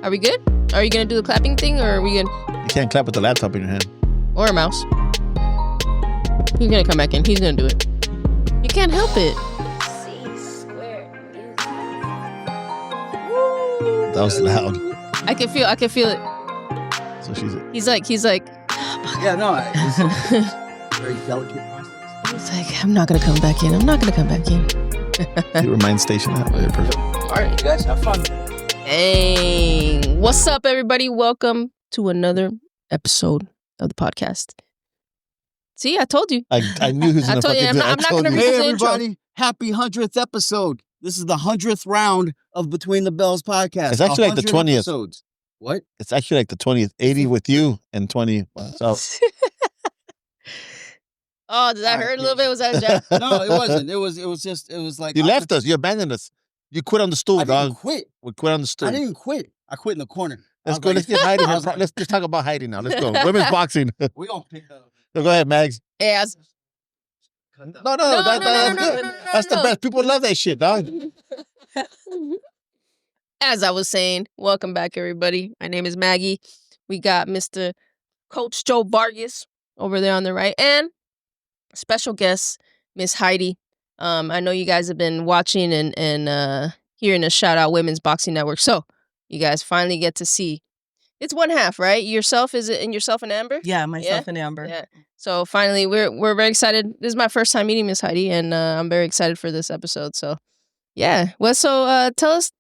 Are we good? Are you gonna do the clapping thing, or are we gonna? You can't clap with the laptop in your hand. Or a mouse. He's gonna come back in. He's gonna do it. You can't help it. That was loud. I can feel it. So He's like. Yeah, no. It's a very delicate process. He's like, I'm not gonna come back in. you remind station that way. Perfect. All right, you guys have fun. Dang. What's up, everybody? Welcome to another episode of the podcast. See, I told you. I knew he was gonna fucking do it. I'm not gonna read Hey, the intro. everybody. Happy 100th episode. This is the 100th round of Between the Bellz podcast. It's actually like the 100 20th. Episodes. What? It's actually like the 20th. 80 with you and 20. So. Oh, did that hurt a little bit? Was that a jab? No, it wasn't. It was like... You left us. You abandoned us. You quit on the stool, I dog. didn't quit. We quit on the stool. I didn't quit. I quit in the corner. Let's go. Let's get Heidi. Let's talk about Heidi now. Let's go. Women's boxing. We're going to pick up. So go ahead, Magz. Yeah. No, that's the best. People love that shit, dog. As I was saying, welcome back, everybody. My name is Maggie. We got Mr. Coach Joe Vargas over there on the right, and special guest, Miss Heidi. I know you guys have been watching and hearing us shout out Women's Boxing Network. So you guys finally get to see. It's one half, right? Yourself, is it? And yourself and Amber? Yeah, myself and Amber. Yeah. So finally, we're very excited. This is my first time meeting Miss Heidi, and I'm very excited for this episode. So, yeah. Well, so tell us.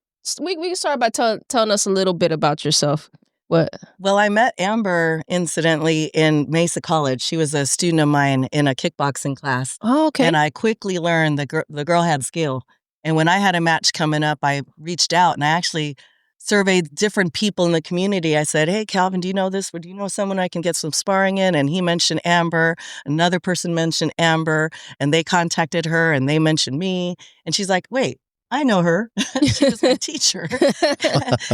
We can start by telling us a little bit about yourself. What? Well, I met Amber incidentally in Mesa College. She was a student of mine in a kickboxing class. Oh, okay. And I quickly learned the girl had skill. And when I had a match coming up, I reached out and I actually surveyed different people in the community. I said, hey, Calvin, do you know this? Or do you know someone I can get some sparring in? And he mentioned Amber. Another person mentioned Amber. And they contacted her and they mentioned me. And she's like, wait, I know her. She was my teacher.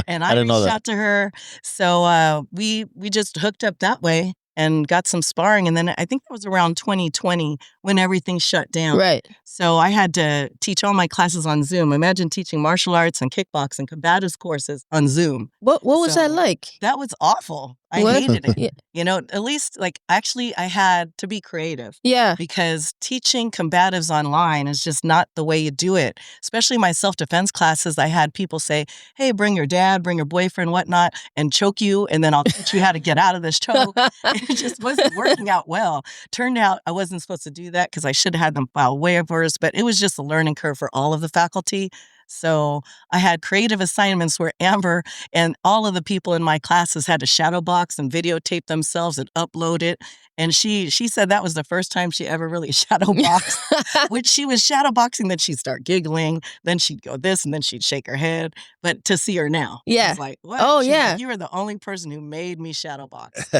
And I reached out to her. So we just hooked up that way and got some sparring. And then I think that was around 2020 when everything shut down. Right. So I had to teach all my classes on Zoom. Imagine teaching martial arts and kickboxing, combatives courses on Zoom. What was that like? That was awful. I hated it. Yeah. You know, at least actually I had to be creative. Yeah. Because teaching combatives online is just not the way you do it. Especially my self-defense classes, I had people say, hey, bring your dad, bring your boyfriend, whatnot, and choke you, and then I'll teach you how to get out of this choke. It just wasn't working out well. Turned out I wasn't supposed to do that because I should have had them file waivers, but it was just a learning curve for all of the faculty. So I had creative assignments where Amber and all of the people in my classes had to shadow box and videotape themselves and upload it. And she said that was the first time she ever really shadow boxed. Which she was shadow boxing, then she'd start giggling, then she'd go this, and then she'd shake her head. But to see her now, yeah, I was like, what? Oh, She's yeah. Like, you were the only person who made me shadow box.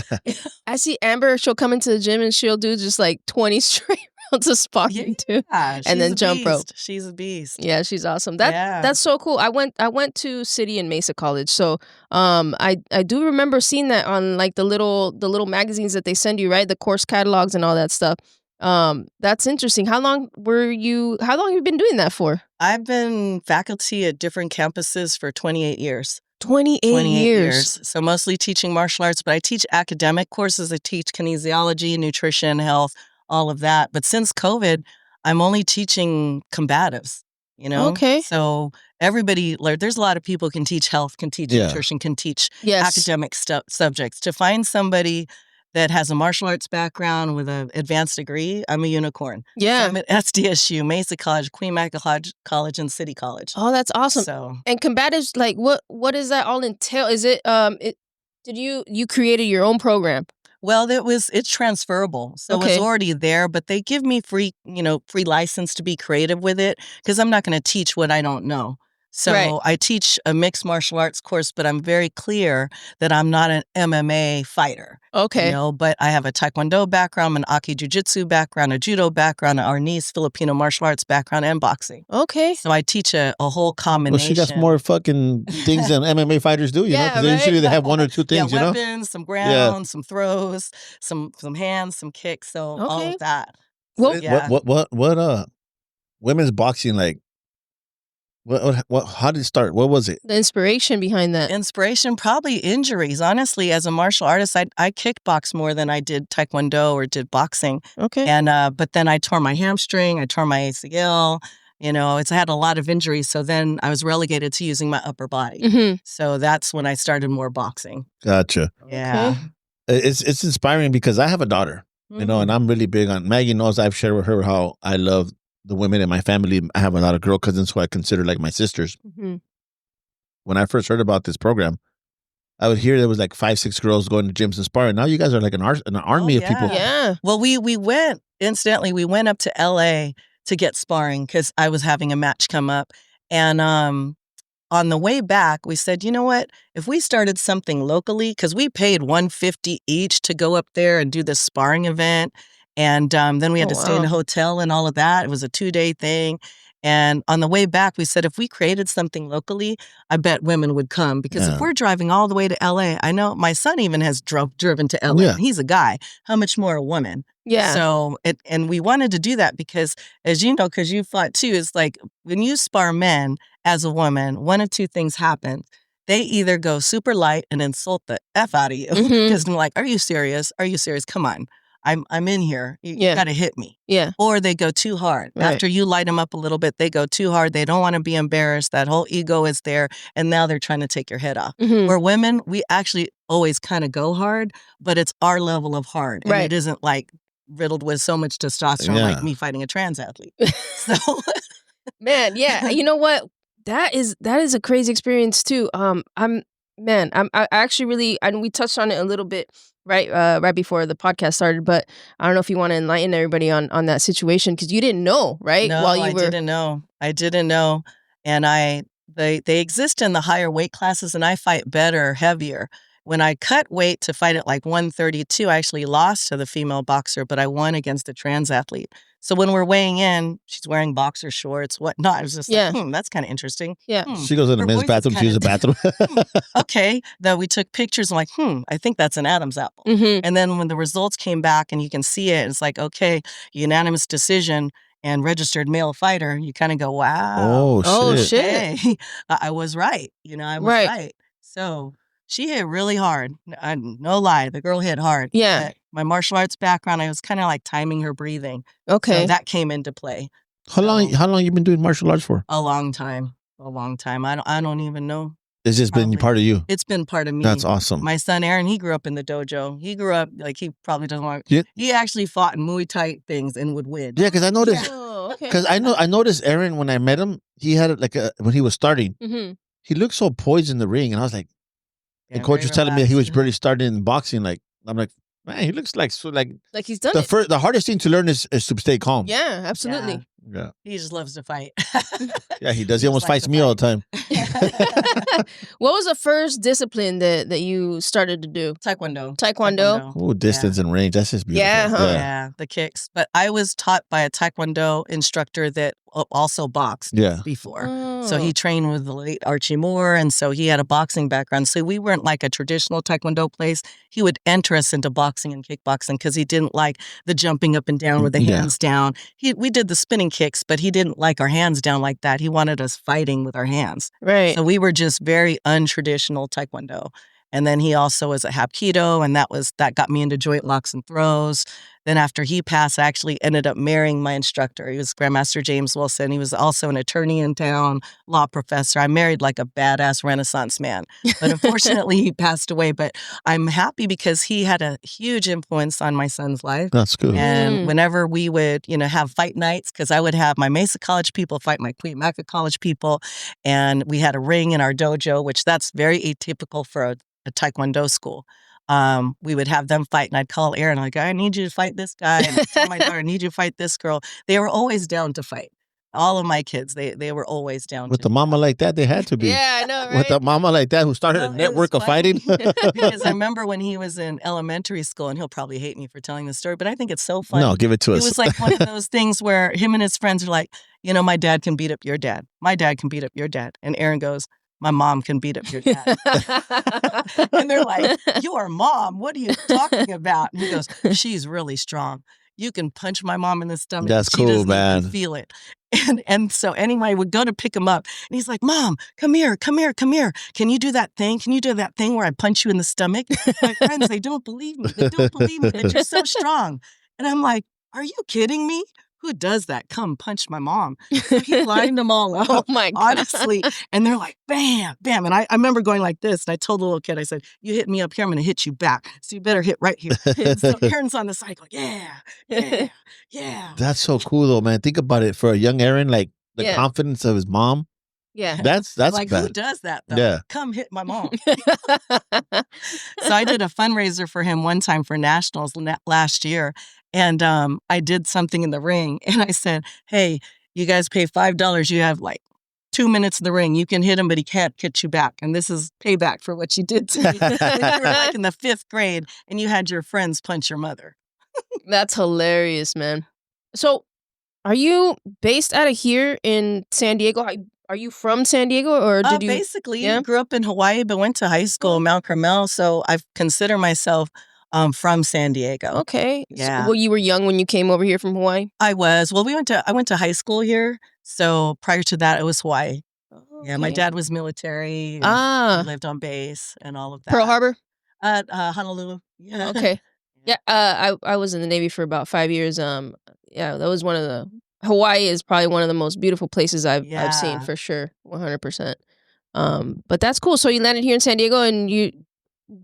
I see Amber, she'll come into the gym and she'll do just like 20 straight rounds of sparring too. And then jump rope. She's a beast. Yeah, she's awesome. That's so cool. I went to City and Mesa College. So I do remember seeing that on like the little magazines that they send you, right? The course catalogs and all that stuff. That's interesting. How long have you been doing that for? I've been faculty at different campuses for 28 years. 28 years. So mostly teaching martial arts, but I teach academic courses. I teach kinesiology, nutrition, health, all of that. But since COVID, I'm only teaching combatives, you know? Okay. So everybody, there's a lot of people can teach health, can teach nutrition, can teach academic subjects. To find somebody that has a martial arts background with an advanced degree, I'm a unicorn. Yeah. So I'm at SDSU, Mesa College, Queen Magz College, and City College. Oh, that's awesome. So, and combatives, like what does that all entail? Is it did you created your own program? Well, it's transferable. So it's already there, but they give me free license to be creative with it because I'm not going to teach what I don't know. So I teach a mixed martial arts course, but I'm very clear that I'm not an MMA fighter. Okay. You know, but I have a Taekwondo background, an Aki Jiu-Jitsu background, a Judo background, an Arnis Filipino martial arts background, and boxing. Okay. So I teach a whole combination. Well, she got more fucking things than MMA fighters do, you know? Because usually they have one or two things, you know? Weapons, some ground, some throws, some hands, some kicks, so all of that. So, what women's boxing, like, How did it start? What was it? The inspiration behind that. Inspiration, probably injuries. Honestly, as a martial artist, I kickbox more than I did taekwondo or did boxing. Okay. And but then I tore my hamstring, I tore my ACL. You know, I had a lot of injuries. So then I was relegated to using my upper body. Mhm. So that's when I started more boxing. Gotcha. Yeah. It's inspiring because I have a daughter, you know, and I'm really big on Maggie knows I've shared with her how I love the women in my family. I have a lot of girl cousins who I consider like my sisters. Mhm. When I first heard about this program, I would hear there was like 5-6 girls going to gyms and sparring. Now you guys are like an army of people. Yeah. Well, we went, incidentally, we went up to LA to get sparring because I was having a match come up. And on the way back, we said, you know what? If we started something locally, because we paid $150 each to go up there and do this sparring event. And then we had to stay in a hotel and all of that. It was a 2-day thing. And on the way back, we said, if we created something locally, I bet women would come. Because if we're driving all the way to LA, I know my son even has driven to LA. Yeah. He's a guy. How much more a woman? Yeah. So, and we wanted to do that because, as you know, because you fought too, is like when you spar men as a woman, one of two things happen. They either go super light and insult the F out of you because they're like, are you serious? Are you serious? Come on. I'm in here. You got to hit me. Yeah. Or they go too hard. Right. After you light them up a little bit, they go too hard. They don't want to be embarrassed. That whole ego is there. And now they're trying to take your head off. Mhm. Where women, we actually always kind of go hard, but it's our level of hard. And Right. it isn't like riddled with so much testosterone like me fighting a trans athlete. So, Man, yeah. You know what? That is a crazy experience too. I actually really, and we touched on it a little bit right before the podcast started, but I don't know if you want to enlighten everybody on that situation because you didn't know, right? No, I didn't know. I didn't know. And they exist in the higher weight classes and I fight better, heavier. When I cut weight to fight at like 132, I actually lost to the female boxer, but I won against a trans athlete. So when we're weighing in, she's wearing boxer shorts, whatnot. I was just like, that's kind of interesting. Yeah. She goes in the Her men's voice is bathroom to use the bathroom. Okay. Then we took pictures. I'm like, I think that's an Adam's apple. Mhm. And then when the results came back and you can see it, it's like, okay, unanimous decision and registered male fighter. You kind of go, wow. Oh, shit. Hey, I was right. You know, I was right. So she hit really hard. No lie. The girl hit hard. Yeah. But my martial arts background, I was kind of like timing her breathing. Okay. So that came into play. How long you been doing martial arts for? A long time. I don't even know. It's just been part of you. It's been part of me. That's awesome. My son Aaron, he grew up in the dojo. He grew up like he probably doesn't want. Yeah. He actually fought in Muay Thai things and would win. Yeah, because I noticed. Oh, okay. Because I noticed Aaron when I met him. He had like when he was starting. Mm-hmm. He looked so poised in the ring, and I was like, Yeah, the coach very was telling me he was relaxed. really starting in boxing. Like I'm like, man, he looks like Like he's done it. the hardest thing to learn is to stay calm. Yeah, absolutely. Yeah. He just loves to fight. Yeah, he does. He almost likes fights to me all the time. What was the first discipline that you started to do? Taekwondo. Oh, distance and range. That's just beautiful. Yeah, huh? Yeah, the kicks. But I was taught by a Taekwondo instructor that also boxed Yeah. before. Oh. So he trained with the late Archie Moore, and so he had a boxing background. So we weren't like a traditional Taekwondo place. He would enter us into boxing and kickboxing because he didn't like the jumping up and down with the hands down. We did the spinning kicks, but he didn't like our hands down like that. He wanted us fighting with our hands. Right. So we were just very untraditional Taekwondo. And then he also was a Hapkido, and that got me into joint locks and throws. Then after he passed, I actually ended up marrying my instructor. He was Grandmaster James Wilson. He was also an attorney in town, law professor. I married like a badass Renaissance man. But unfortunately, he passed away. But I'm happy because he had a huge influence on my son's life. That's good. And whenever we would, have fight nights, because I would have my Mesa College people fight my Cuyamaca College people, and we had a ring in our dojo, which that's very atypical for a Taekwondo school. We would have them fight, and I'd call Aaron, like, I need you to fight this guy. And I'd tell my daughter, I need you to fight this girl. They were always down to fight. All of my kids, they were always down With to the mama like that, they had to be. Yeah, I know, right? With a mama like that who started Well, a it network was of fighting. because I remember when he was in elementary school, and he'll probably hate me for telling this story, but I think it's so funny. No, give it to It us. was like one of those things where him and his friends are like, my dad can beat up your dad. My dad can beat up your dad. And Aaron goes, my mom can beat up your dad. And they're like, your mom, what are you talking about? And he goes, she's really strong. you can punch my mom in the stomach. That's she cool, doesn't man. even feel it. And so anyway, I would go to pick him up, and he's like, Mom, come here. Can you do that thing? Can you do that thing where I punch you in the stomach? My friends, they don't believe me. They don't believe me that you're so strong. And I'm like, are you kidding me? Who does that? Come punch my mom. So he lined them all up, Oh my God. honestly. And they're like, bam, bam. And I remember going like this. And I told the little kid, I said, you hit me up here, I'm going to hit you back. So you better hit right here. And so Aaron's on the side going, yeah. That's so cool though, man. Think about it. For a young Aaron, like the Yeah. confidence of his mom, Yeah. that's Like, who bad. does that, though? Yeah. Come hit my mom. So I did a fundraiser for him one time for nationals last year. And I did something in the ring. And I said, hey, you guys pay $5. You have like 2 minutes in the ring. You can hit him, but he can't hit you back. And this is payback for what you did to me. When you were like in the 5th grade and you had your friends punch your mother. That's hilarious, man. So, are you based out of here in San Diego? Are you from San Diego, or did you? Basically, Yeah? grew up in Hawaii, but went to high school, Mount Carmel. So I consider myself from San Diego. Okay. Yeah. So, well, you were young when you came over here from Hawaii. I was. Well, I went to high school here. So prior to that, it was Hawaii. Yeah, my Okay. dad was military. And Ah, he lived on base and all of that. Pearl Harbor. Honolulu. Yeah. Okay. Yeah. I was in the Navy for about 5 years. Yeah, that was one of the. Hawaii is probably one of the most beautiful places I've seen Yeah. for sure, 100%. But that's cool. So you landed here in San Diego and you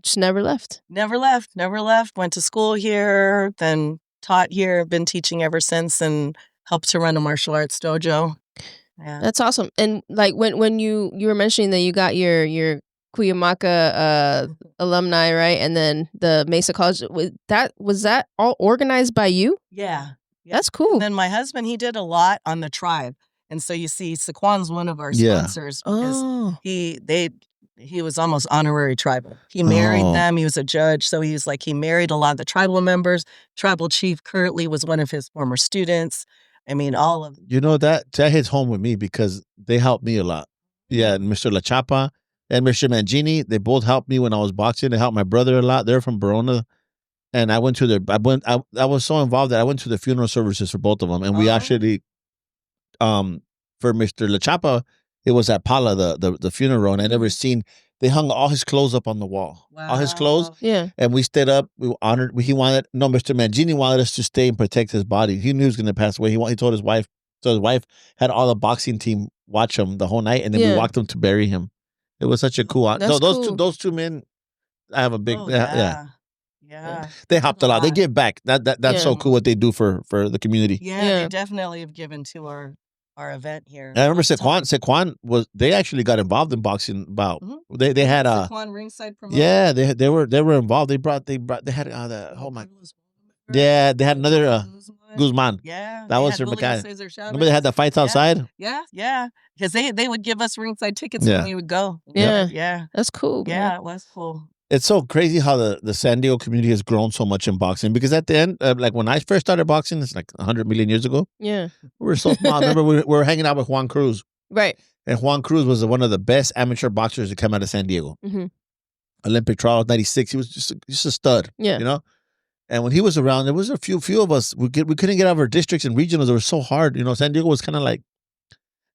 just never left. Never left. Went to school here, then taught here, been teaching ever since, and helped to run a martial arts dojo. Yeah. That's awesome. And like when you were mentioning that you got your Cuyamaca alumni, right? And then the Mesa College, was that all organized by you? Yeah. That's cool. And then my husband, he did a lot on the tribe. And so you see, Saquon's one of our Yeah. sponsors because Oh, he was almost honorary tribal. He married Oh. them. He was a judge. So he was like, he married a lot of the tribal members. Tribal chief currently was one of his former students. I mean, all of them. You know, that hits home with me because they helped me a lot. Yeah, and Mr. La Chapa and Mr. Mangini, they both helped me when I was boxing. They helped my brother a lot. They're from Verona. And I went to I was so involved that I went to the funeral services for both of them. And we Oh. actually, for Mr. La Chapa, it was at Pala, the funeral. And I never seen, they hung all his clothes up on the wall. All his clothes. Wow. yeah. And we stayed up. We honored. Mr. Mangini wanted us to stay and protect his body. He knew he was going to pass away. He told his wife. So his wife had all the boxing team watch him the whole night, and then we Yeah. walked him to bury him. It was such a cool. That's So cool. those two men, I have a big. Oh, yeah. Yeah. They helped a lot. They lot. give back. That's so Yeah. cool what they do for the community. Yeah, Yeah. they definitely have given to our event here. And I remember All the time. Saquon they actually got involved in boxing. About Mhm. they had Saquon ringside promoter. yeah they were involved. They had oh my yeah they had another Guzman. Yeah, That they was had their Julio guy. Cesar Chavez. Remember they had the fights Yeah. outside. Yeah, because they would give us ringside tickets Yeah. when we would go. Yeah. yeah, That's cool. man. yeah. It was cool. It's so crazy how the San Diego community has grown so much in boxing because at the end, like when I first started boxing, it's like 100 million years ago. Yeah. We were so small. I remember we were hanging out with Juan Cruz, Right. and Juan Cruz was one of the best amateur boxers to come out of San Diego. Mhm. Olympic trials '96. He was just a stud. Yeah. You know. And when he was around, there was a few of us. We couldn't get out of our districts and regionals. It was so hard. You know, San Diego was kind of like.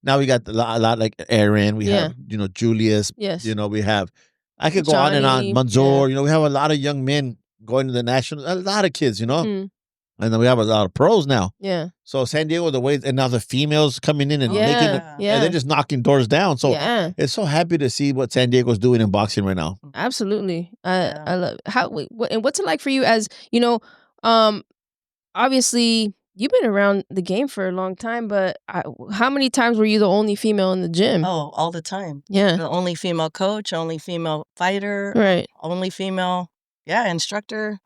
Now we got a lot like Aaron. We Yeah. have Julius. Yes. We have. I could go on and on. Johnny, Manzor. We have a lot of young men going to the national. A lot of kids. Mhm. And then we have a lot of pros now. Yeah. So San Diego, the way, and now the females coming in and making it, Yeah. and they're just knocking doors down. So yeah. it's so happy to see what San Diego's doing in boxing right now. Absolutely. Yeah. I love and what's it like for you as obviously you've been around the game for a long time, but how many times were you the only female in the gym? Oh, all the time. Yeah. The only female coach, only female fighter, Right. only female, instructor.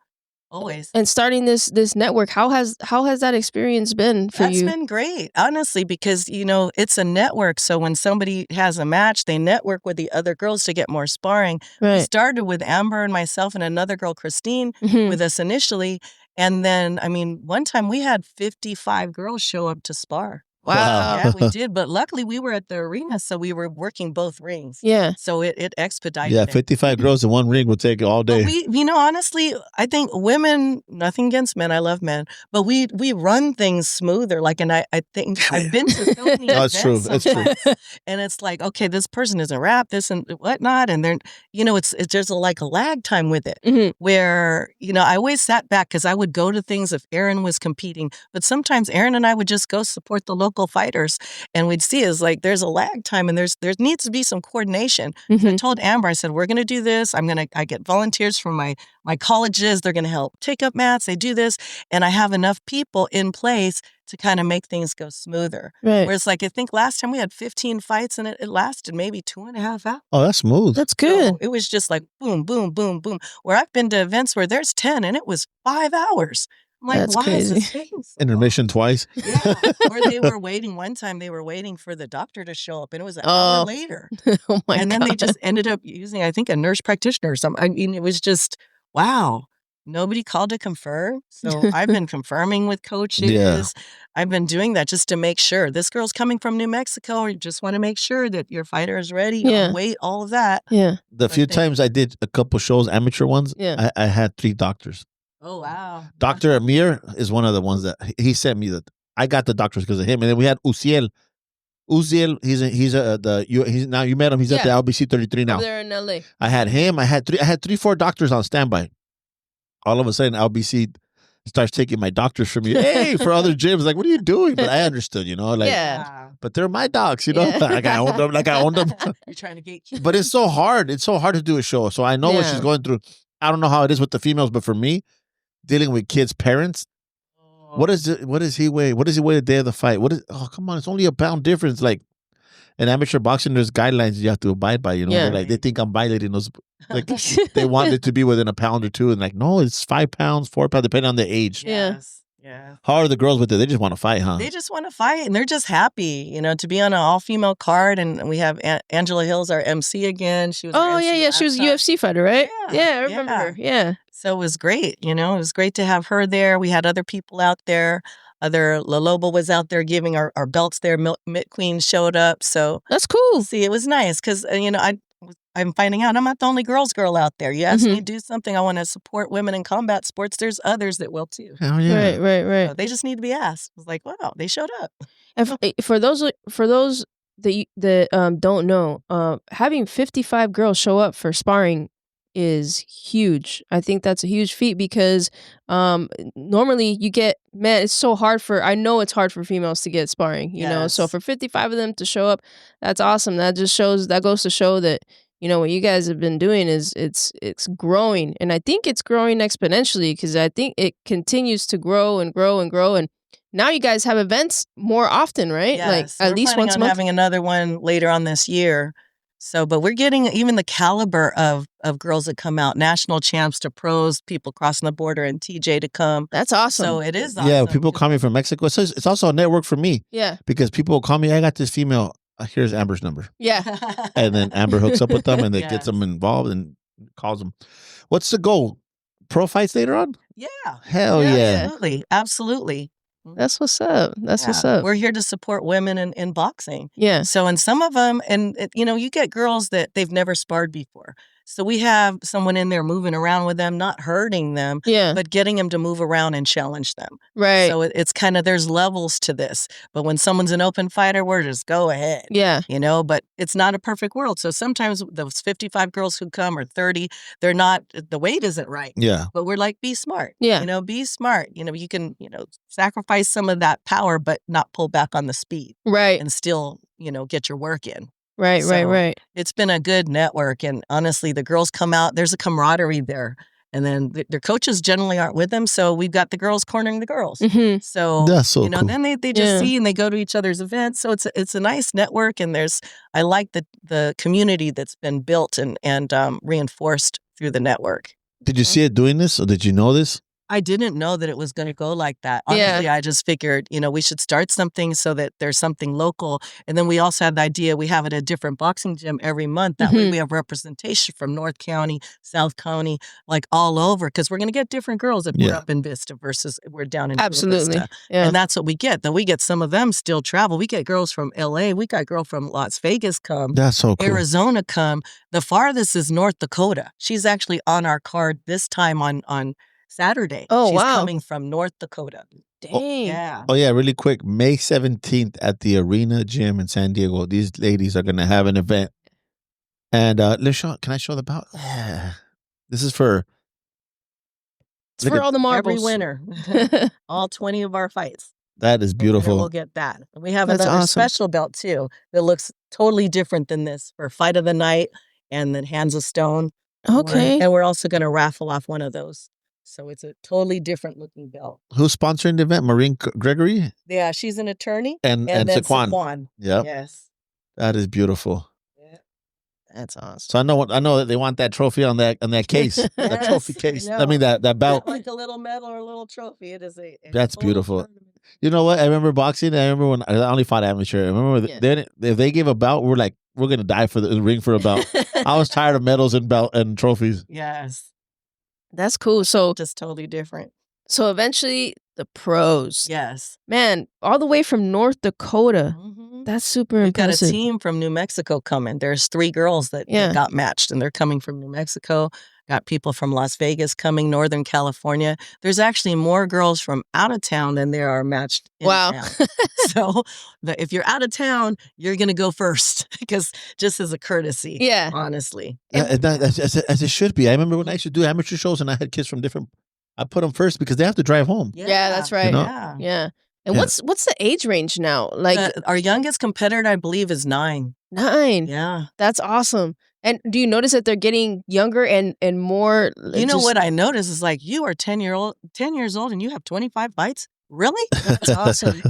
Always. And starting this network, how has that experience been for That's you? been great, honestly, because, it's a network. So when somebody has a match, they network with the other girls to get more sparring. We Right. started with Amber and myself and another girl, Christine, Mhm. with us initially. And then, one time we had 55 girls show up to spar. Wow. Yeah, we did. But luckily we were at the arena, so we were working both rings. Yeah. So it expedited Yeah, it. 55 girls in one ring would take all But day. honestly, I think women, nothing against men, I love men, but we run things smoother. Like, and I think I've been to so many No, it's true. events It's true. sometimes, and it's like, okay, this person isn't rap, this and whatnot, and then it's there's like a lag time with it, Mhm. where I always sat back because I would go to things if Aaron was competing, but sometimes Aaron and I would just go support the local fighters, and we'd see is like there's a lag time, and there needs to be some coordination. So I Mhm. told Amber, I said, we're going to do this. I get volunteers from my colleges. They're going to help take up mats. They do this. And I have enough people in place to kind of make things go smoother. Right. Whereas like, I think last time we had 15 fights and it lasted maybe 2.5 hours. Oh, that's smooth. That's good. So it was just like boom, boom, boom, boom. Where I've been to events where there's 10 and it was 5 hours. I'm like, That's why crazy. is this taking so long? Intermission twice. Yeah. Or they were waiting. One time they were waiting for the doctor to show up and it was an Oh. hour later. Oh my And then God. they just ended up using, I think, a nurse practitioner or something. I mean, it was just, wow. Nobody called to confirm. So I've been confirming with coaches. Yeah. I've been doing that just to make sure. This girl's coming from New Mexico. You just want to make sure that your fighter is ready. Yeah. Weight, all of that. Yeah. The few they- times I did a couple shows, amateur ones, Yeah. I had 3 doctors. Oh, wow. Dr. Amir is one of the ones that he sent me that I got the doctors because of him. And then we had Uziel. Uziel, he's now you met him. He's at the Yeah. LBC 33 now. Over there in LA. I had him. I had 3-4 doctors on standby. All of a sudden, LBC starts taking my doctors from me. Hey, for other gyms, like, what are you doing? But I understood, like, Yeah. but they're my docs, Yeah. like I owned them. You're trying to gatekeep. But it's so hard. It's so hard to do a show. So I know what Yeah. she's going through. I don't know how it is with the females, but for me, dealing with kids' parents, what does he weigh? What does he weigh the day of the fight? Oh, come on, it's only a pound difference. Like in amateur boxing, there's guidelines you have to abide by, Yeah. They're like, they think I'm violating those, like they want it to be within a pound or two, and like, no, it's 5 pounds, 4 pounds, depending on the age. Yeah. Yes. Yeah. How are the girls with it? They just want to fight, huh? They just want to fight and they're just happy, to be on an all-female card. And we have Angela Hill's our MC again. She was our Oh, MC yeah. She was a last time. UFC fighter, right? Yeah, Yeah, I remember yeah. her. Yeah. So it was great, it was great to have her there. We had other people out there. La Loba was out there giving our belts there. Mitt Queen showed up. So That's cool. see, it was nice because, I'm finding out I'm not the only girls girl out there. You asked me to do something. I want to support women in combat sports. There's others that will too. Hell yeah. Right. So they just need to be asked. I was like, wow, they showed up. And for those that don't know, having 55 girls show up for sparring is huge. I think that's a huge feat because normally it's so hard I know it's hard for females to get sparring, so Yes. for 55 of them to show up, that's awesome. That goes to show that what you guys have been doing is it's growing, and I think it's growing exponentially because I think it continues to grow and grow and grow, and now you guys have events more often, right? Like Yes, at we're least planning once a on month. having another one later on this year. So, but we're getting even the caliber of girls that come out, national champs to pros, people crossing the border, and TJ to come. That's awesome. So it is Yeah, awesome. people call me from Mexico. It's also a network for me Yeah. because people will call me, I got this female, here's Amber's number. Yeah. And then Amber hooks up with them and they Yes. gets them involved and calls them. What's the goal? Pro fights later on? Yeah. Hell yeah. Absolutely. Absolutely. That's what's up. That's what's Yeah. up. We're here to support women in boxing. Yeah. So, and some of them, you get girls that they've never sparred before. So we have someone in there moving around with them, not hurting them, Yeah. but getting them to move around and challenge them. Right. So it's kind of, there's levels to this. But when someone's an open fighter, we're just go ahead. Yeah. But it's not a perfect world. So sometimes those 55 girls who come or 30, they're not, the weight isn't right. Yeah. But we're like, be smart. Yeah. Be smart. You can, sacrifice some of that power, but not pull back on the speed Right. and still, get your work in. Right. So- Right. It's been a good network. And honestly, the girls come out, there's a camaraderie there. And then their coaches generally aren't with them. So we've got the girls cornering the girls. Mm-hmm. So, That's so cool. then they just Yeah. see and they go to each other's events. So it's a nice network. And I like the community that's been built and reinforced through the network. Did you see it doing this or did you know this? I didn't know that it was going to go like that. Yeah. Honestly, I just figured, we should start something so that there's something local. And then we also had the idea we have it at a different boxing gym every month. That way we have representation from North County, South County, like all over, because we're going to get different girls if we're up in Vista versus if we're down in Absolutely. Vista. Yeah. And that's what we get. Then we get some of them still travel. We get girls from LA. We got girl from Las Vegas come. That's so cool. Arizona come. The farthest is North Dakota. She's actually on our card this time on Saturday. Oh, She's wow. coming from North Dakota. Dang. Yeah. Oh, yeah, really quick. May 17th at the Arena Gym in San Diego. These ladies are going to have an event. And let's show, can I show the bout? Yeah. This is for... It's for all the marbles. Every winner. All 20 of our fights. That is beautiful. We'll get that. And we have That's another awesome. special belt too that looks totally different than this for Fight of the Night and then Hands of Stone. Okay. And we're also going to raffle off one of those. So it's a totally different looking belt. Who's sponsoring the event? Maureen Gregory? Yeah, she's an attorney. And then Saquon. Yep. Yes. That is beautiful. That's awesome. So I know that they want that trophy on that case. That trophy case. I mean that belt. Like a little medal or a little trophy. It is That's beautiful. You know what? I remember boxing. I remember when I only fought amateur. I remember if they gave a belt, we're like, we're gonna die for the ring for a belt. I was tired of medals and belt and trophies. Yes. That's cool. So Just totally different. so eventually the pros. Yes. Man, all the way from North Dakota. That's super We've got a impressive. team from New Mexico coming. There's 3 girls that got matched, and they're coming from New Mexico. Got people from Las Vegas coming, Northern California. There's actually more girls from out of town than there are matched in town. So if you're out of town, you're going to go first because just as a courtesy, honestly. As it should be. I remember when I used to do amateur shows and I had kids from different... I put them first because they have to drive home. Yeah, that's right. You know? Yeah. And what's the age range now? Like our youngest competitor, I believe, is 9. 9. Yeah. That's awesome. And do you notice that they're getting younger and more? You know what I noticed is like you are 10 years old and you have 25 fights? Really? That's awesome.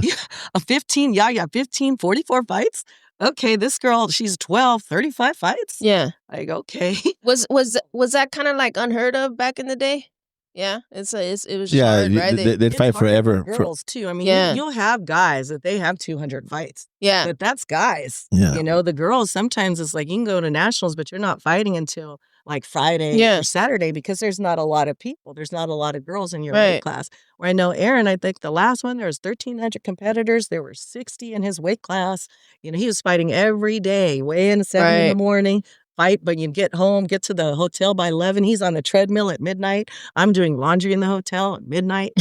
A 15, 15, 44 fights? Okay, this girl, she's 12, 35 fights? Yeah. Like, okay. Was that kind of like unheard of back in the day? Yeah, it was just hard, right? They'd fight forever. Girls too. I mean, Yeah. you'll have guys that they have 200 fights. Yeah. But that's guys. Yeah. You know, the girls, sometimes it's like you can go to nationals, but you're not fighting until like Friday or Saturday because there's not a lot of people. There's not a lot of girls in your weight class. Where I know Aaron, I think the last one, there was 1,300 competitors. There were 60 in his weight class. You know, he was fighting every day, weigh in at 7 in the morning. Fight, but you get home, get to the hotel by 11. He's on the treadmill at midnight. I'm doing laundry in the hotel at midnight.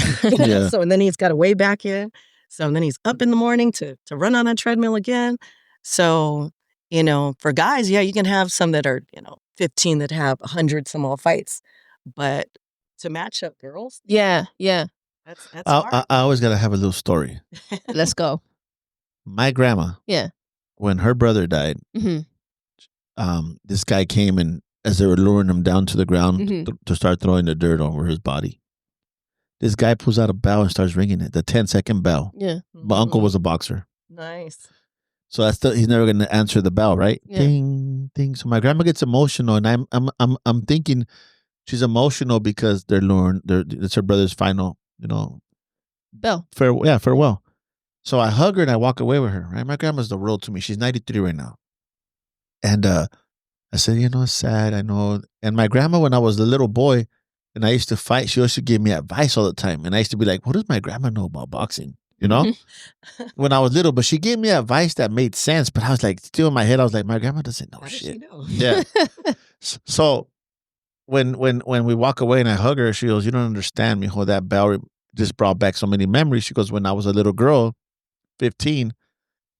So, and then he's got to weigh back in. So, and then he's up in the morning to run on a treadmill again. So, you know, for guys, you can have some that are, 15 that have 100 some odd fights. But to match up girls, yeah. That's hard. I always got to have a little story. Let's go. My grandma, when her brother died, this guy came and as they were luring him down to the ground to start throwing the dirt over his body, this guy pulls out a bell and starts ringing it, the 10-second bell. Yeah. My uncle was a boxer. Nice. So he's never going to answer the bell, right? Yeah. Ding, ding. So my grandma gets emotional, and I'm thinking she's emotional because they're luring. It's her brother's final, Bell. Farewell. So I hug her and I walk away with her. Right, my grandma's the world to me. She's 93 right now, and I said, it's sad. I know. And my grandma, when I was a little boy, and I used to fight, she used to give me advice all the time, and I used to be like, "What does my grandma know about boxing?" When I was little, but she gave me advice that made sense. But I was like, still in my head, I was like, my grandma doesn't know How does shit. she know? Yeah. So when we walk away and I hug her, she goes, "You don't understand, mijo. That bell just brought back so many memories." She goes, "When I was a little girl, 15,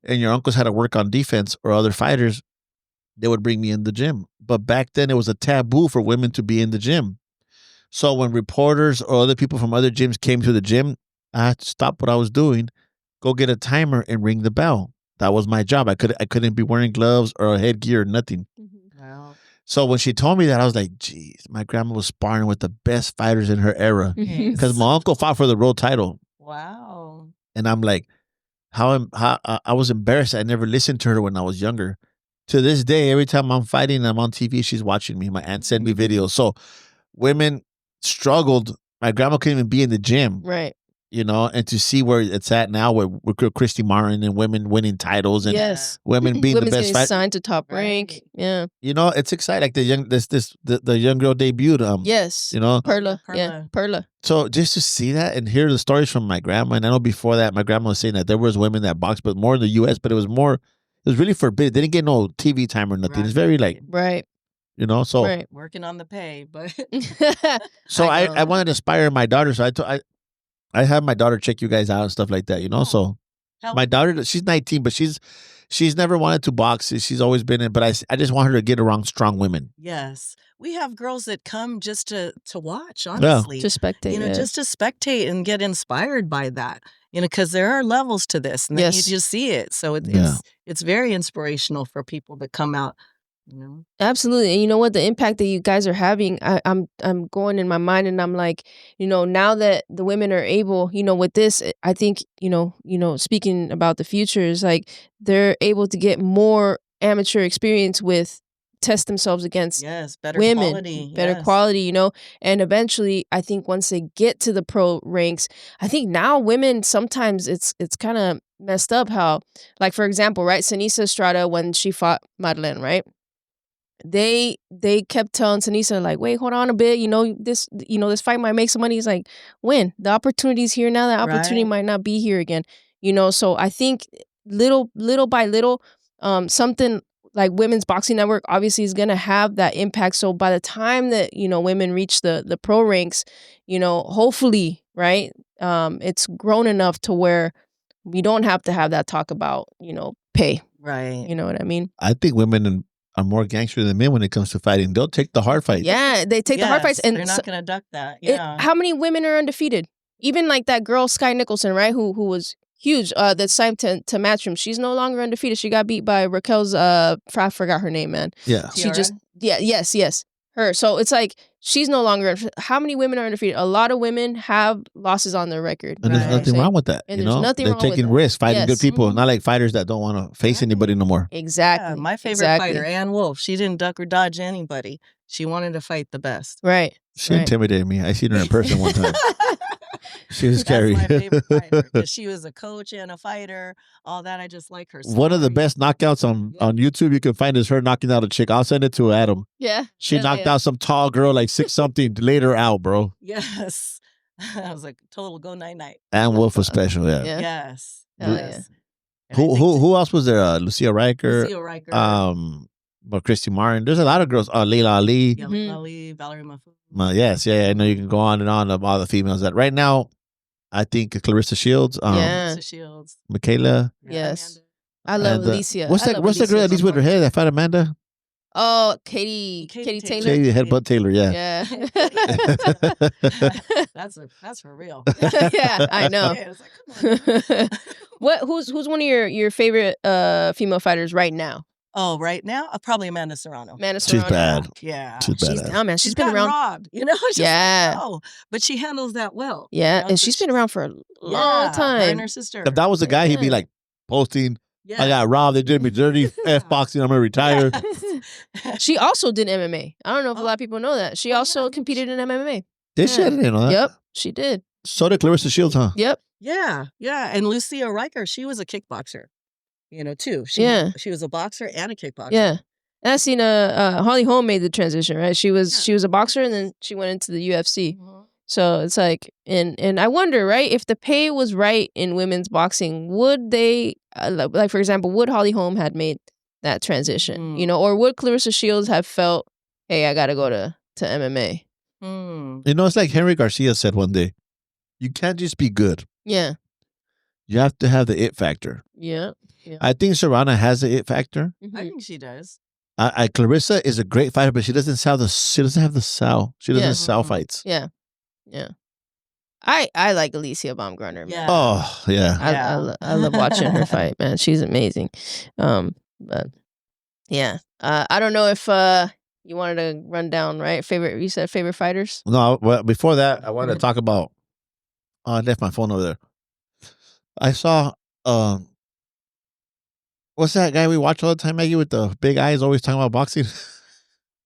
and your uncles had to work on defense or other fighters, they would bring me in the gym. But back then, it was a taboo for women to be in the gym. So when reporters or other people from other gyms came to the gym, I had to stop what I was doing, go get a timer and ring the bell. That was my job. I couldn't be wearing gloves or a headgear or nothing." Wow. So when she told me that, I was like, geez, my grandma was sparring with the best fighters in her era. Because my uncle fought for the world title. Wow. And I'm like, how I was embarrassed. I never listened to her when I was younger. To this day, every time I'm fighting and I'm on TV, she's watching me. My aunt sent me videos. So women struggled my grandma couldn't even be in the gym. Right. You know, and to see where it's at now with Christy Martin and women winning titles and Yes. women being the Women's best getting fighter. signed to Top Right. Rank. Yeah. You know, it's exciting. Like the young girl debuted. Yes. You know, Perla. Perla. Yeah. Perla. so just to see that and hear the stories from my grandma, and I know before that my grandma was saying that there was women that boxed, but more in the U.S., but it was really forbidden. They didn't get no TV time or nothing. It's very like, Right. you know, so Right. Working on the pay, but so I I know. wanted to inspire my daughter. So I have my daughter check you guys out and stuff like that, you know. So How- my daughter, she's 19, but she's never wanted to box. She's always been in, but I just want her to get around strong women. yes, we have girls that come just to watch. Honestly, To spectate. you know, yeah. just to spectate and get inspired by that. You know, because there are levels to this, and then Yes. you just see it. So Yeah. it's very inspirational for people to come out. You know, Absolutely. And you know what? The impact that you guys are having, I'm going in my mind and I'm like, you know, now that the women are able, you know, with this, I think, you know, speaking about the future is like they're able to get more amateur experience with test themselves against yes, better women, quality, better yes. quality, you know, and eventually I think once they get to the pro ranks, I think now women sometimes it's kind of messed up how, like, for example, right, Sanisa Estrada, when she fought Madeleine, right, they kept telling Sanisa, like, wait, hold on a bit, this fight might make some money. He's like, when the opportunity's here now, that opportunity Right. might not be here again, you know. So I think little by little, something like Women's Boxing Network obviously is gonna have that impact. So by the time that, you know, women reach the pro ranks, you know, hopefully, right, it's grown enough to where we don't have to have that talk about, you know, pay. Right. You know what I mean? I think women are more gangster than men when it comes to fighting. They'll take the hard fight. Yeah, they take the hard fights, Yes, and they're so- not going to duck that. Yeah. how many women are undefeated? Even like that girl Sky Nicholson, right? Who was huge. That signed to Matchroom. She's no longer undefeated. She got beat by Raquel's. I forgot her name, man. Yeah. She Tiara? just yes, her. So it's like she's no longer. How many women are undefeated? A lot of women have losses on their record. And there's Right. nothing wrong with that. And you there's know, nothing they're wrong with taking that. risks, fighting Yes. good people, Mhm. not like fighters that don't want to face Right. anybody no more. Exactly. Yeah, my favorite Exactly. fighter, Ann Wolf, she didn't duck or dodge anybody. She wanted to fight the best. Right. She Right. intimidated me. I seen her in person one time. She was scary. That's my favorite fighter, 'cause she was a coach and a fighter. All that, I just like her. One of the story. best knockouts on YouTube you can find is her knocking out a chick. I'll send it to Adam. Yeah. She Yeah, knocked yeah. out some tall girl, like 6 something, laid her out, bro. Yes. I was like, total go night night. And Wolf was special, yeah. Yeah. Yes. Hell yes. And I Who think who else was there? Lucia Riker, Lucille Riker, but Christy Martin. There's a lot of girls. Leila Ali. Yali Mhm. Ali, Valerie Mafu. Yes, yeah, I know you can go on and on of all the females that right now. I think Clarissa Shields, Yeah. Lisa Shields. Michaela. Yes. Amanda. I love and, Alicia. What's I that? love What's the girl Alicia that leads with her Bumgarner. head? That fight Amanda. Oh, Katie Katie Taylor. Taylor. Shady headbutt Taylor. Yeah. Yeah. That's for real. Yeah, I know. Yeah, it's like, come on. Who's one of your favorite female fighters right now? Oh, right now, probably Amanda Serrano. Amanda She's Serrano. bad. Yeah. She's She's badass. down, man. She's been gotten around. robbed, you know? It's just Yeah. like, no. But she handles that well. Yeah, You know, and so she's been around for a long yeah, her time. and her sister. If that was the guy, he'd be Yeah. like posting. Yeah. I got robbed. They did me dirty. F boxing. I'm gonna retire. She also did MMA. I don't know if a Oh. lot of people know that. She Oh, also yeah. competed in MMA. They should. I didn't know that. Yep, she did. So did Clarissa Shields, huh? Yep. Yeah, yeah. And Lucia Riker, she was a kickboxer, you know, too. She, Yeah. She was a boxer and a kickboxer. Yeah. And I seen Holly Holm made the transition, right? She was Yeah. she was a boxer and then she went into the UFC. Mhm. So it's like, and I wonder, right, if the pay was right in women's boxing, would they, like for example, would Holly Holm had made that transition, you Mm. know, or would Clarissa Shields have felt, hey, I got to go to MMA? Mm. You know, it's like Henry Garcia said one day. You can't just be good. Yeah, You have to have the it factor. yeah. I think Serrana has the it factor. Mhm. I think she does. Clarissa is a great fighter, but she doesn't have the sell. She doesn't Yeah. sell Mhm. fights. Yeah, yeah. I like Alicia Baumgartner. Man. Yeah. Oh yeah. I love watching her fight, man. She's amazing. But yeah, I don't know if you wanted to run down, right? You said favorite fighters. No, well, before that, I wanted to Mhm. talk about. Oh, I left my phone over there. I saw. What's that guy we watch all the time, Maggie, with the big eyes, always talking about boxing?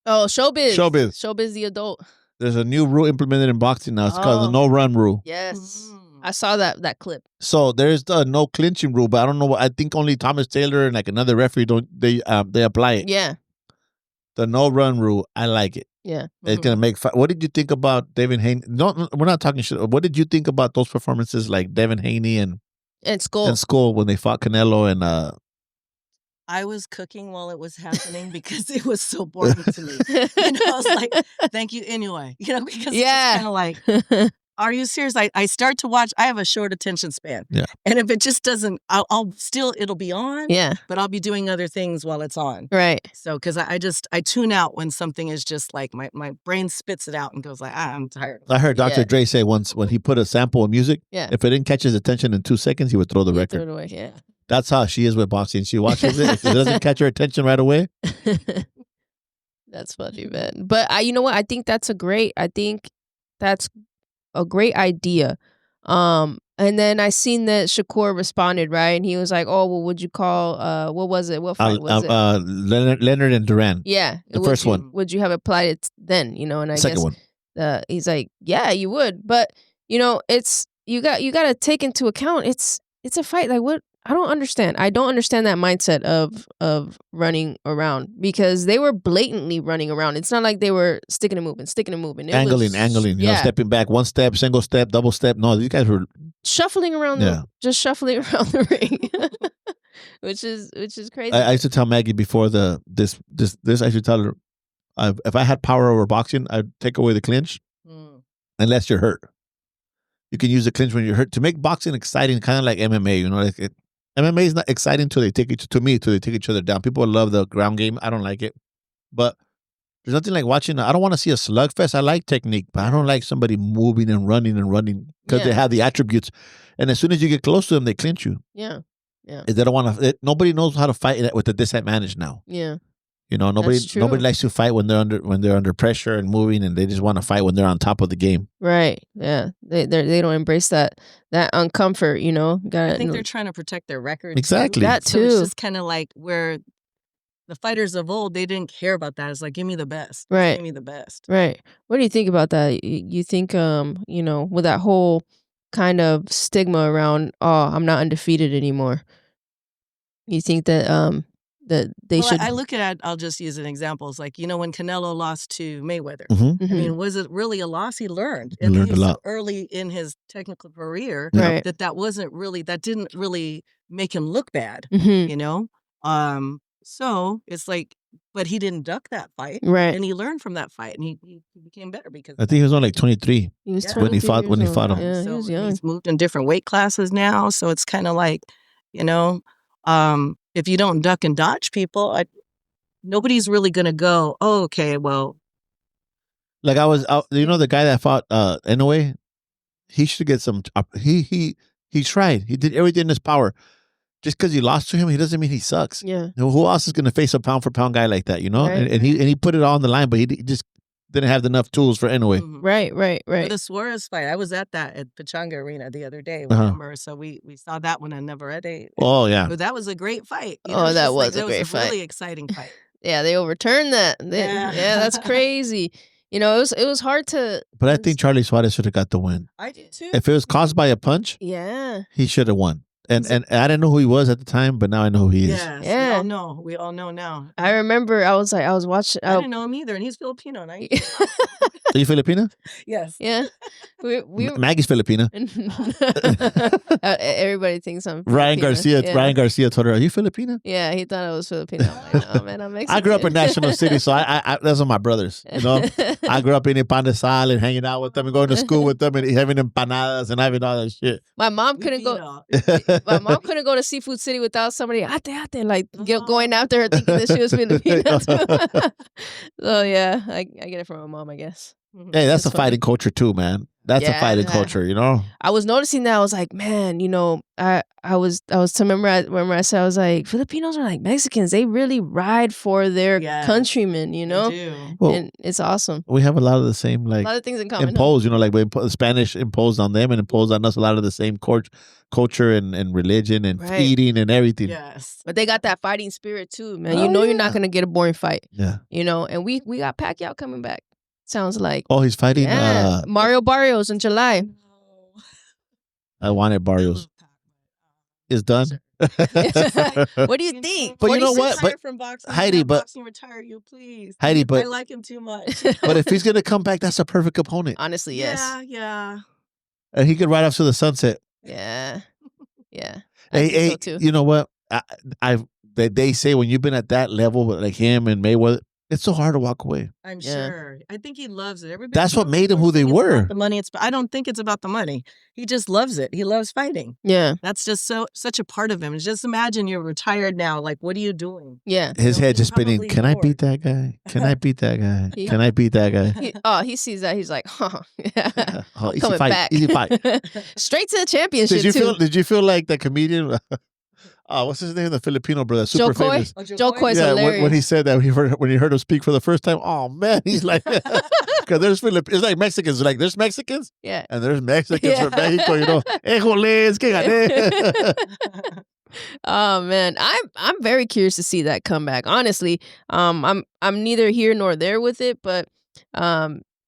Oh, Showbiz. Showbiz. Showbiz the adult. There's a new rule implemented in boxing now. It's called the Oh. no run rule. Yes. Mm. I saw that clip. So there's the no clinching rule, but I don't know. I think only Thomas Taylor and like another referee they apply it. Yeah. The no run rule, I like it. Yeah. It's gonna make. What did you think about Devin Haney? No, we're not talking shit. What did you think about those performances like Devin Haney and Skull when they fought Canelo and I was cooking while it was happening because it was so boring to me. I was like, thank you anyway. Because it's kind of like, are you serious? I start to watch. I have a short attention span. Yeah. And if it just doesn't, I'll still, it'll be on. Yeah. But I'll be doing other things while it's on. Right. So, because I tune out when something is just like, my brain spits it out and goes like, I'm tired. I heard Dr. Dre say once when he put a sample of music, if it didn't catch his attention in 2 seconds, he would throw the record. Throw it away. Yeah. That's how she is with boxing. She watches it. If it doesn't catch her attention right away. That's funny, man. But you know what? I think that's a great idea. And then I seen that Shakur responded, right? And he was like, oh, well, would you call, what was it? What fight was it? Leonard and Duran. Yeah. The first one. Would you have applied it then? And I Second guess one. He's like, yeah, you would. But, it's, you got to take into account, it's a fight. Like, what? I don't understand. I don't understand that mindset of running around because they were blatantly running around. It's not like they were sticking and moving. Angling. Stepping back, one step, single step, double step. No, these guys were shuffling around. Just shuffling around the ring, which is crazy. I used to tell Maggie before this. I used to tell her, if I had power over boxing, I'd take away the clinch, unless you're hurt. You can use the clinch when you're hurt to make boxing exciting, kind of like MMA. MMA is not exciting until they take each other down. People love the ground game. I don't like it. But there's nothing like watching. I don't want to see a slugfest. I like technique, but I don't like somebody moving and running because they have the attributes. And as soon as you get close to them, they clinch you. Yeah. Yeah. They don't want to. Nobody knows how to fight with a disadvantage now. Yeah. Nobody likes to fight when they're under pressure and moving, and they just want to fight when they're on top of the game. Right. Yeah. They don't embrace that uncomfort. I think they're trying to protect their record. Exactly. That too. So it's just kind of like where the fighters of old, they didn't care about that. It's like, give me the best. Right. Give me the best. Right. What do you think about that? You think with that whole kind of stigma around, oh, I'm not undefeated anymore. You think that that they should. I look at it, I'll just use an example. It's like, when Canelo lost to Mayweather. Mm-hmm. I mean, was it really a loss? He learned. He learned a lot. Early in his technical career, right. that didn't really make him look bad, So it's like, but he didn't duck that fight. Right. And he learned from that fight and he became better because I think he was only like 23. He was 23 when he fought him. Yeah, he was young. He's moved in different weight classes now. So it's kind of like, if you don't duck and dodge people, nobody's really going to go, oh, okay, well. Like the guy that fought Inoue, he should get some, he tried. He did everything in his power. Just because he lost to him, he doesn't mean he sucks. Yeah. Who else is going to face a pound for pound guy like that, Right. And he put it all on the line, but he just didn't have enough tools for Inoue. Mm-hmm. Right. For the Suarez fight, I was at Pechanga Arena the other day, remember? So we saw that one on Navarrete. Oh, yeah. But that was a great fight. That was a great fight. Really exciting fight. Yeah, they overturned that. Yeah, that's crazy. It was hard to. But I think Charlie Suarez should have got the win. I did too. If it was caused by a punch, he should have won. And I didn't know who he was at the time, but now I know who he is. Yes, yeah, we all know now. I remember I was watching. I didn't know him either, and he's Filipino. And Are you Filipina? Yes. Yeah. Maggie's Filipina. Everybody thinks I'm Ryan Garcia. Yeah. Ryan Garcia told her, "Are you Filipina?" Yeah, he thought I was Filipino. I'm like, no, man, I'm Mexican. I grew up in National City, so I those are my brothers. I grew up eating pan de sal and hanging out with them and going to school with them and having empanadas and having all that shit. My mom couldn't go. My mom couldn't go to Seafood City without somebody like going after her, thinking that she was Filipino. So yeah, I get it from my mom, I guess. Hey, that's a fighting culture too, man. That's a fighting culture, I was noticing that. I was like, man, I was to remember I said, I was like, Filipinos are like Mexicans. They really ride for their countrymen, They do. Well, and it's awesome. We have a lot of the same, like, A lot of things in common. imposed, like the Spanish imposed on them and imposed on us a lot of the same culture and religion and feeding and everything. Yes. But they got that fighting spirit too, man. You're not going to get a boring fight. Yeah. And we got Pacquiao coming back. Sounds like. Oh, he's fighting. Yeah. Mario Barrios in July. I wanted Barrios. It's done. What do you think? But you know 46? what? But from boxing. Heidi, but boxing retire you, please. Heidi, I but like him too much. but if he's gonna come back, that's a perfect opponent, Honestly, yes. Yeah. and he could ride off to the sunset. Yeah. Yeah. I Hey, think so too. you know what? They say when you've been at that level with like him and Mayweather, it's so hard to walk away. I'm Yeah. sure. I think he loves it. Everybody That's what else made them who they thinks it's were. about the money. I don't think it's about the money. He just loves it. He loves fighting. Yeah. That's just such a part of him. It's just imagine you're retired now. Like, what are you doing? Yeah. His head just spinning. Probably Can I bored. beat that guy? Can I beat that guy? He- Can I beat that guy? He sees that. He's like, huh. Oh, easy Coming fight. back. Easy fight. Straight to the championship, too. Did you feel like the comedian? What's his name? The Filipino brother, super Joe Coy? famous. Joe Coy's hilarious. when he said that, when he heard him speak for the first time, oh man, he's like, because there's it's like Mexicans, like there's Mexicans, Yeah. and there's Mexicans Yeah. from Mexico, you know. Éjole, es que gané. Oh man, I'm very curious to see that comeback. Honestly, I'm neither here nor there with it, but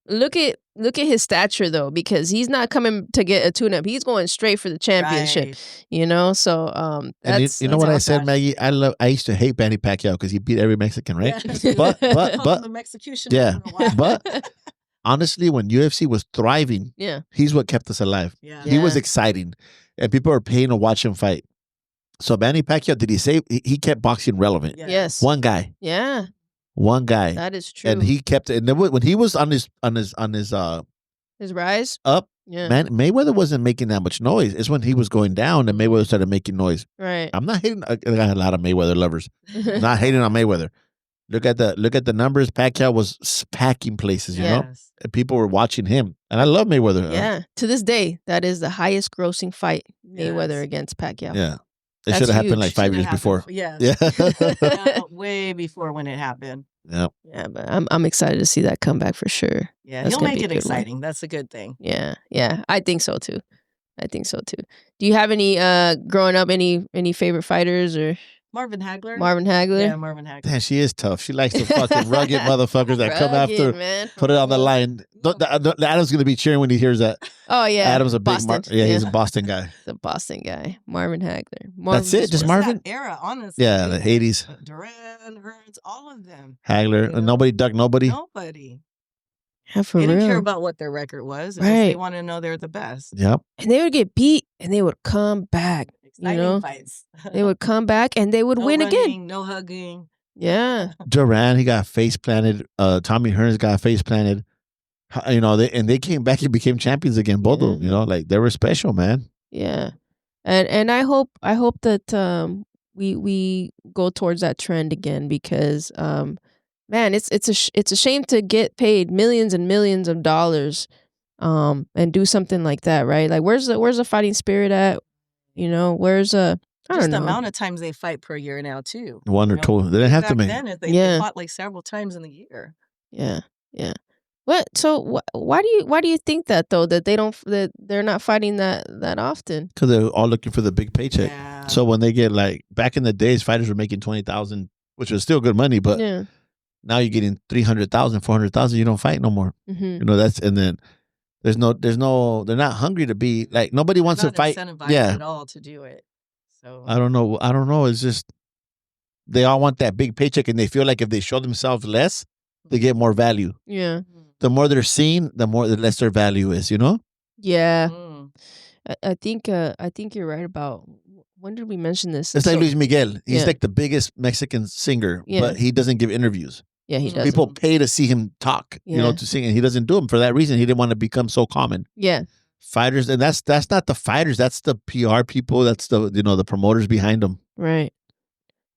look at his stature though, because he's not coming to get a tune-up. He's going straight for the championship. Right. You know, so And that's you know what I that's said, awesome. Maggie? I used to hate Manny Pacquiao because he beat every Mexican, right? Yeah. But The execution. yeah, but honestly, when UFC was thriving, yeah, he's what kept us alive. Yeah. He was Yeah. exciting, and people were paying to watch him fight. So Manny Pacquiao, did he say he kept boxing relevant? Yeah. yes, One guy, yeah, that that is true. and he kept it. And then when he was on his his rise, up, yeah, man, Mayweather wasn't making that much noise. It's when he was going down and Mayweather started making noise. right. I'm not hating. I got a lot of Mayweather lovers. I'm not hating on Mayweather. Look at the numbers. Pacquiao was packing places, you know, Yes. and people were watching him. And I love Mayweather. Yeah, to this day, that is the highest grossing fight, Mayweather Yes. against Pacquiao. Yeah. It That's should have happened huge. like 5 years Should've before. happened. Yeah. Yeah. Yeah, way before when it happened. Yeah. Yeah, but I'm excited to see that comeback for sure. Yeah, That's he'll gonna make be a it good one. exciting. That's a good thing. Yeah, yeah, I think so too. Do you have any growing up any favorite fighters or Marvin Hagler. Marvin Hagler? Yeah, Marvin Hagler. Damn, she is tough. She likes the fucking rugged motherfuckers that come Rugged, after. man. Put it on the line. Adam's going to be cheering when he hears that. Oh yeah, Adam's a big Boston. he's a Boston guy. the Boston guy, Marvin Hagler. That's it, just It's Marvin? that era, honestly. Yeah, the Hades, Duran, Hearns, all of them. Hagler, You know? nobody duck nobody. Nobody. Yeah, for They didn't care real. about what their record was. It's just they Right. wanted to know they're the best. Yep. And they would get beat, and they would come back. Exciting know? fights. They would come back, and they would no win again. running, no hugging. Yeah, Duran, he got face planted. Tommy Hearns got face planted. You know, they came back and became champions again. Both of them, you know, like they were special, man. yeah. And I hope that we go towards that trend again because man, it's a shame to get paid millions and millions of dollars and do something like that, right? Like where's the fighting spirit at? You know, where's I Just don't the know. amount of times they fight per year now, too. One or You know, two. They didn't have to Back make. then, they Yeah. fought like several times in the year. Yeah, yeah. What? So why do you think that though? That they're not fighting that often? Because they're all looking for the big paycheck. Yeah. So when they get like back in the days, fighters were making 20,000, which was still good money, but Yeah. now you're getting 300,000, 400,000. You don't fight no more. Hmm. You know and then there's no. They're not hungry to be like nobody wants not to fight. incentivized Yeah, at all to do it. So I don't know. It's just they all want that big paycheck, and they feel like if they show themselves less, they get more value. Yeah. The more they're seen, the less their value is. You know. Yeah. Mm. I think you're right about when did we mention this? It's like So- Luis Miguel. He's Yeah. like the biggest Mexican singer, Yeah. but he doesn't give interviews. Yeah, he does. People pay to see him talk, you know, Yeah. to sing, and he doesn't do them for that reason. He didn't want to become so common. Yeah. Fighters, and that's not the fighters. That's the PR people. That's the promoters behind them. Right.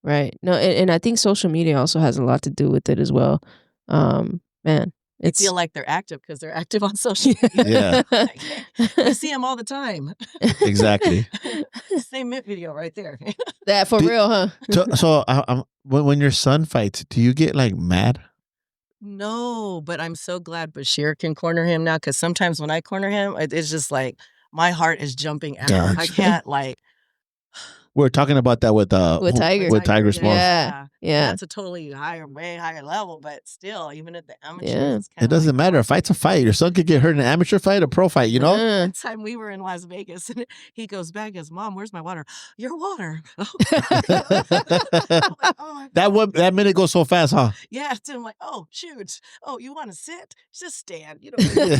Right. No, and I think social media also has a lot to do with it as well. Man, They it's feel like they're active because they're active on social media. Yeah. We see them all the time. Exactly. Same Mint video right there. that for Do- real, huh? So when your son fights, do you get like mad? No, but I'm so glad Bashir can corner him now because sometimes when I corner him, it's just like my heart is jumping out. Gotcha. I can't like We were talking about that with Tiger. with Tiger Smalls. Yeah. That's a totally way higher level, but still, even at the amateurs, Yeah. it's kinda It doesn't like, matter. A fight's a fight. Your son could get hurt in an amateur fight, a pro fight, you know? One time we were in Las Vegas and he goes back and goes, Mom, where's my water? Your water. That minute goes so fast, huh? Yeah. So I'm like, oh, shoot. Oh, you want to sit? Just stand. You know, go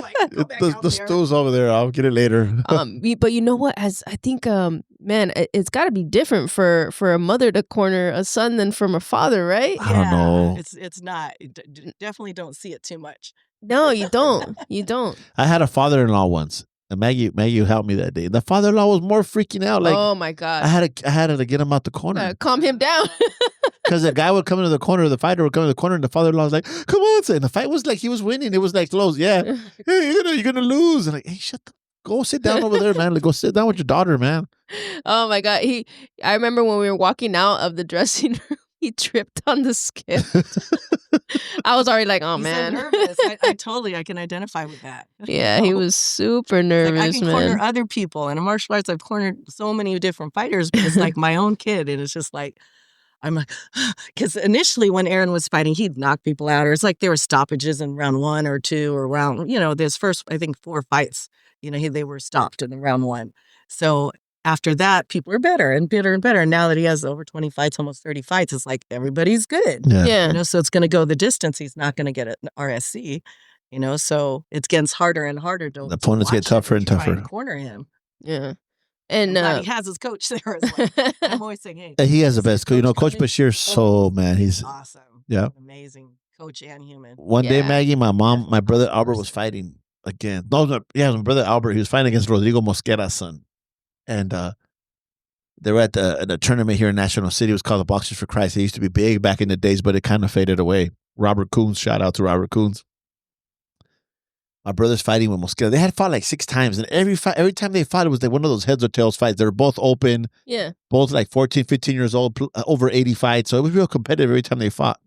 back out The there. stool's over there. I'll get it later. But you know what? As I think, man, it's got to be different for a mother to corner a son than from a father, right? I don't know. It's not. Definitely don't see it too much. No, you don't. You don't. I had a father-in-law once. And Maggie helped me that day. The father-in-law was more freaking out. Like, oh my God. I had to get him out the corner. Calm him down. Because the guy would come into the corner, the fighter would come into the corner, and the father-in-law was like, "Come on, son." And the fight was like he was winning. It was like close. Yeah, hey, you're gonna lose. And like, hey, go sit down over there, man. Like, go sit down with your daughter, man. Oh my God. I remember when we were walking out of the dressing room, he tripped on the skip. I was already like, oh He's man. so nervous. I can identify with that. Yeah, he was super nervous, I can corner man. other people. And in martial arts, I've cornered so many different fighters, but it's like my own kid. And it's just like, I'm like, because initially when Aaron was fighting, he'd knock people out. Or it's like there were stoppages in round 1 or 2 or round, there's first, I think 4 fights, they were stopped in round 1. So after that, people are better and better and better. And now that he has over 20 fights, almost 30 fights, it's like everybody's good. Yeah. So it's going to go the distance. He's not going to get an RSC, so it gets harder and harder to The opponents get tougher and tougher. Corner him. Yeah. And he has his coach there. I'm always saying, hey. He has the best coach. Coach Bashir, so, man, he's awesome. Yeah. Amazing coach and human. One day, Maggie, my brother Albert was fighting again. No, my brother Albert, he was fighting against Rodrigo Mosquera's son. And they were at a tournament here in National City. It was called the Boxers for Christ. It used to be big back in the days, but it kind of faded away. Robert Coons, shout out to Robert Coons. My brother's fighting with Mosquera. They had fought like 6 times, and every time they fought, it was like one of those heads or tails fights. They were both open. Yeah. Both like 14, 15 years old, over 80 fights. So it was real competitive every time they fought.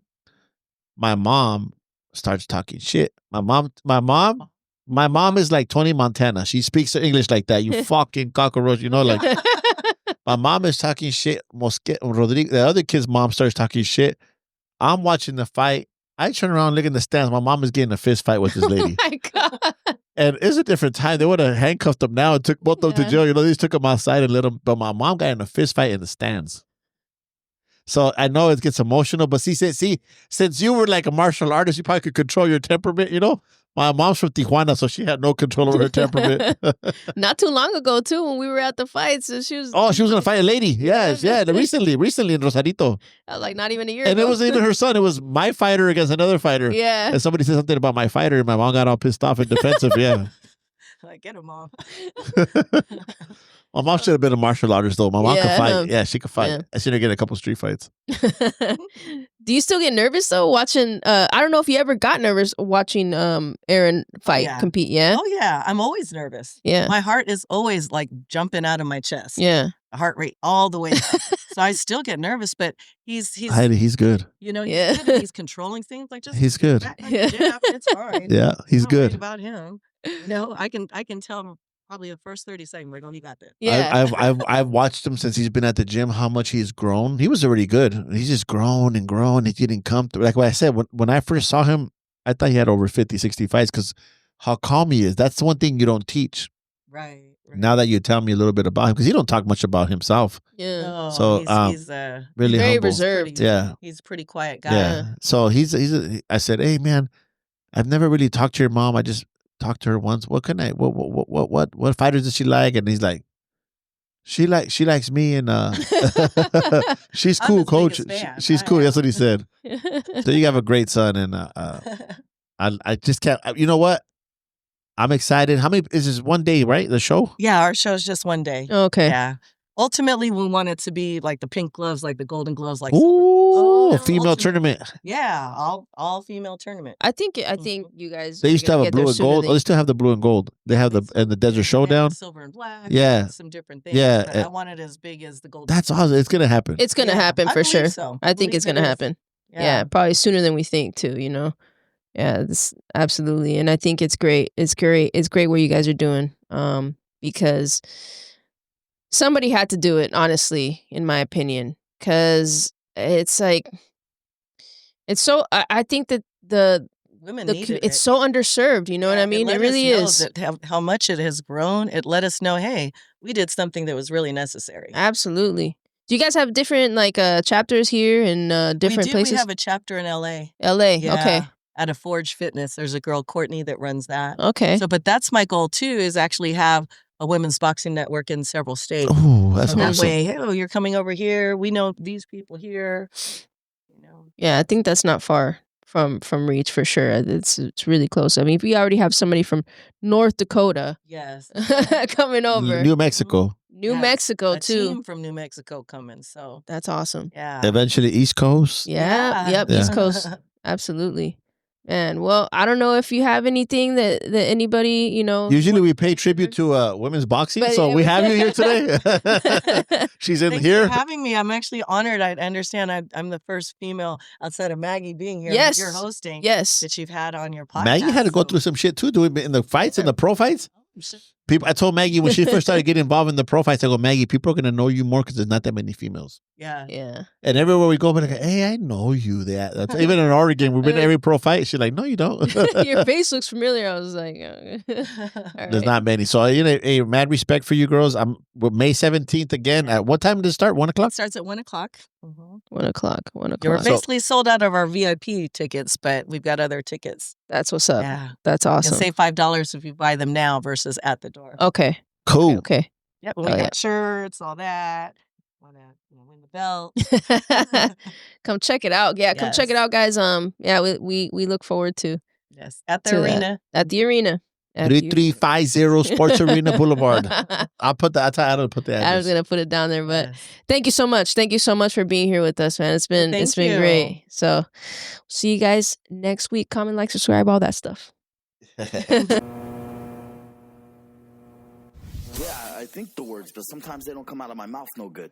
My mom starts talking shit. My mom is like Tony Montana. She speaks English like that. You fucking cockroach, like. My mom is talking shit. Rodrigo, the other kid's mom starts talking shit. I'm watching the fight. I turn around, look in the stands. My mom is getting a fist fight with this lady. Oh my God. And it's a different time. They would have handcuffed them now and took both of them to jail. They just took them outside and let them. But my mom got in a fist fight in the stands. So I know it gets emotional, but since you were like a martial artist, you probably could control your temperament, My mom's from Tijuana, so she had no control over her temperament. Not too long ago, too, when we were at the fights, she was. Oh, she was gonna fight a lady. Yes, yeah. Recently in Rosarito. Like not even a year. And ago. it wasn't even her son. It was my fighter against another fighter. Yeah. And somebody said something about my fighter, and my mom got all pissed off and defensive. Yeah. Like, get him, Mom. My mom should have been a martial artist, though. My mom could fight. no. Yeah, she could fight. Yeah. I seen her get a couple street fights. Do you still get nervous though watching? I don't know if you ever got nervous watching Aaron fight, compete. Yeah. Oh yeah, I'm always nervous. Yeah. My heart is always like jumping out of my chest. Yeah. Heart rate all the way up. So I still get nervous, but he's Heidi, he's good. he's good and he's controlling things like just He's good. back like a jab, it's fine. Yeah, he's Don't worry good. about him. I can tell him probably the first 30 seconds, like, oh, he got this. Yeah. I've watched him since he's been at the gym. How much he's grown. He was already good. He's just grown and grown. He's getting comfortable. Like what I said, when I first saw him, I thought he had over 50, 60 fights because how calm he is. That's the one thing you don't teach. Right. Now that you tell me a little bit about him, because he don't talk much about himself. Yeah. No, So, he's Really very humble. reserved. Yeah. He's a pretty quiet guy. Yeah. So I said, hey man, I've never really talked to your mom. I just talked to her once. What fighters does she like? And he's like, she likes me and she's I'm cool, his coach. biggest fan. She's cool. That's what he said. So you have a great son, and I just can't. You know what? I'm excited. How many is this one day, right? The show? Yeah, our show's just one day. Okay. Yeah. Ultimately, we want it to be like the pink gloves, like the golden gloves, like Ooh, a female ultimate- tournament. Yeah, all female tournament. I think you guys. They used to are have gonna a get there blue and sooner gold. than- Oh, they still have the blue and gold. They have the Desert Showdown. Silver and black. Yeah. Some different things. Yeah, but I want it as big as the golden. That's awesome. It's gonna happen. It's gonna Yeah, happen I for believe sure. so. I think believe it's gonna it is. happen. Yeah, probably sooner than we think too. Yeah, this absolutely, and I think it's great. It's great. It's great what you guys are doing. Because somebody had to do it, honestly, in my opinion, because it's like it's so. I think that Women needed it's it. so underserved. You know what I mean? It really is. How much it has grown. It let us know, hey, we did something that was really necessary. Absolutely. Do you guys have different chapters here in different places? We have a chapter in LA. LA. Yeah, Okay. At a Forge Fitness. There's a girl, Courtney, that runs that. Okay. But that's my goal too, is actually have a women's boxing network in several states. Oh, that's So that awesome. way, hey, you're coming over here. We know these people here. You know. Yeah, I think that's not far from reach for sure. It's really close. I mean, if we already have somebody from North Dakota, yes, coming over, New Mexico. New Mexico a too. team from New Mexico coming. So that's awesome. Yeah. Eventually, East Coast. Yeah. Yep. Yeah. East Coast. Absolutely. And well, I don't know if you have anything that anybody, Usually we pay tribute to women's boxing, But so yeah, we have you here today. She's in Thanks here. for having me. I'm actually honored. I understand I'm the first female outside of Maggie being here. Yes. That you're hosting. Yes. That you've had on your podcast. Maggie had to go through some shit too, doing in the fights, in the pro fights. People, I told Maggie when she first started getting involved in the pro fights, I go, Maggie, people are gonna know you more because there's not that many females. Yeah. Yeah. And everywhere we go, we're like, hey, I know you. That's even in Oregon, we've been to every pro fight. She's like, no, you don't. Your face looks familiar. I was like, There's not many. So hey, mad respect for you girls. We're May 17th again. At what time does it start? 1 o'clock? It starts at 1 o'clock. 1 o'clock. 1 o'clock. We're basically sold out of our VIP tickets, but we've got other tickets. That's what's up. Yeah. That's awesome. You'll save $5 if you buy them now versus at the door. Okay. Cool. Okay. Yep. We got shirts, all that. Want to win the belt? Come check it out. Yeah, come check it Yes. out, guys. Yeah, we look forward to Yes. At the to that. arena. At the arena. At the 3350 Sports Arena Boulevard. I'll put that. I thought I'd put the address. I was gonna put it down there, but Yes. thank you so much. Thank you so much for being here with us, man. It's been Thank you. great. So see you guys next week. Comment, like, subscribe, all that stuff. Yeah, I think the words, but sometimes they don't come out of my mouth no good.